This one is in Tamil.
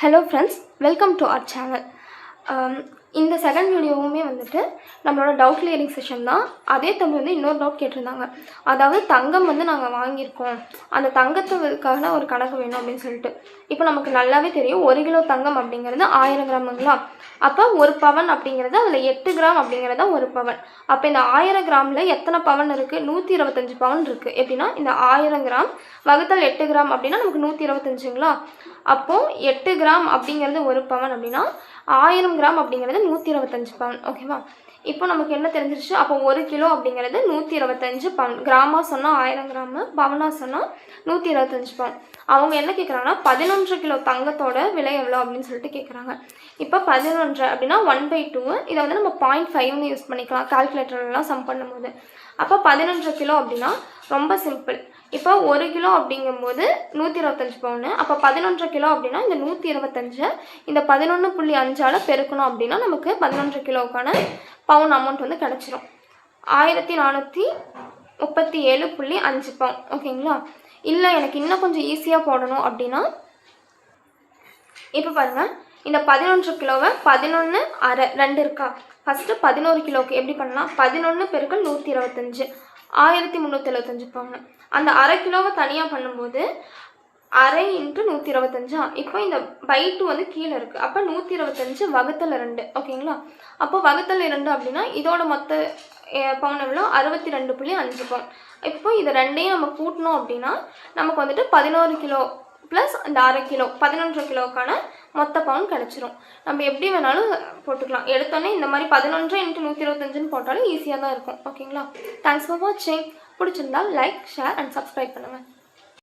Hello friends, welcome to our channel. இந்த செகண்ட் வீடியோவுமே வந்துட்டு நம்மளோட டவுட் கிளியரிங் செஷன் தான். அதே தம்பி வந்து இன்னொரு டவுட் கேட்டிருந்தாங்க. அதாவது தங்கம் வந்து நாங்கள் வாங்கியிருக்கோம், அந்த தங்கத்துக்கான ஒரு கணக்கு வேணும் அப்படின்னு சொல்லிட்டு. இப்போ நமக்கு நல்லாவே தெரியும் 1 கிலோ தங்கம் அப்படிங்கிறது 1000 கிராமுங்களா. அப்போ 1 பவன் அப்படிங்கிறது அதில் 8 கிராம் அப்படிங்கிறத 1 பவன். அப்போ இந்த 1000 கிராமில் எத்தனை பவன் இருக்குது? 125 பவன் இருக்குது. எப்படின்னா இந்த 1000 கிராம் வகுத்தல் 8 கிராம் அப்படின்னா நமக்கு 125ங்களா. அப்போது 8 கிராம் அப்படிங்கிறது 1 பவன் அப்படின்னா 1000 கிராம் அப்படிங்கிறது 125 பவன். ஓகேவா? இப்போ நமக்கு என்ன தெரிஞ்சிருச்சு? அப்போ 1 கிலோ அப்படிங்கிறது 125 பவன். கிராமாக சொன்னால் 1000 கிராமு, பவனாக சொன்னால் 125 பவன். அவங்க என்ன கேட்குறாங்கன்னா 11 கிலோ தங்கத்தோட விலை எவ்வளோ அப்படின்னு சொல்லிட்டு கேட்குறாங்க. இப்போ 11 அப்படின்னா 1/2, இதை வந்து நம்ம 0.5ன்னு யூஸ் பண்ணிக்கலாம் கால்குலேட்டர்லாம் சம் பண்ணும்போது. அப்போ 11 கிலோ அப்படின்னா ரொம்ப சிம்பிள். இப்போ 1 கிலோ அப்படிங்கும்போது 125 பவுனு. அப்போ 11 கிலோ அப்படின்னா இந்த 125 இந்த 11.5ஆல் பெருக்கணும் அப்படின்னா நமக்கு 11 கிலோவுக்கான பவுன் அமௌண்ட் வந்து கிடச்சிரும். 1437.5 பவுன். ஓகேங்களா? இல்லை எனக்கு இன்னும் கொஞ்சம் ஈஸியாக போடணும் அப்படின்னா இப்போ பாருங்கள், இந்த 11 கிலோவை 11 அரை 2 இருக்கா. ஃபஸ்ட்டு 11 கிலோவுக்கு எப்படி பண்ணலாம்? 11 பெருக்கல் 125 1375 பவுன். அந்த அரை கிலோவை தனியாக பண்ணும்போது அரை இன்ட்டு 125. இப்போ இந்த பை2 வந்து கீழே இருக்குது. அப்போ 125 வகுத்தல் 2. ஓகேங்களா? அப்போ வகுத்தல் 2 அப்படின்னா இதோட மொத்த பவுன் எவ்வளோ? 62.5 பவுன். இப்போ இது ரெண்டையும் நம்ம கூட்டணும் அப்படின்னா நமக்கு வந்துட்டு 11 கிலோ ப்ளஸ் அந்த அரை கிலோ 11 கிலோவுக்கான மொத்த பவுன் கிடச்சிரும். நம்ம எப்படி வேணாலும் போட்டுக்கலாம். எடுத்தோன்னே இந்த மாதிரி 11 இன்ட்டு 125ன்னு போட்டாலும் ஈஸியாக தான் இருக்கும். ஓகேங்களா? தேங்க்ஸ் ஃபார் வாட்சிங். பிடிச்சிருந்தால் லைக், ஷேர் அண்ட் சப்ஸ்கிரைப் பண்ணுங்கள்.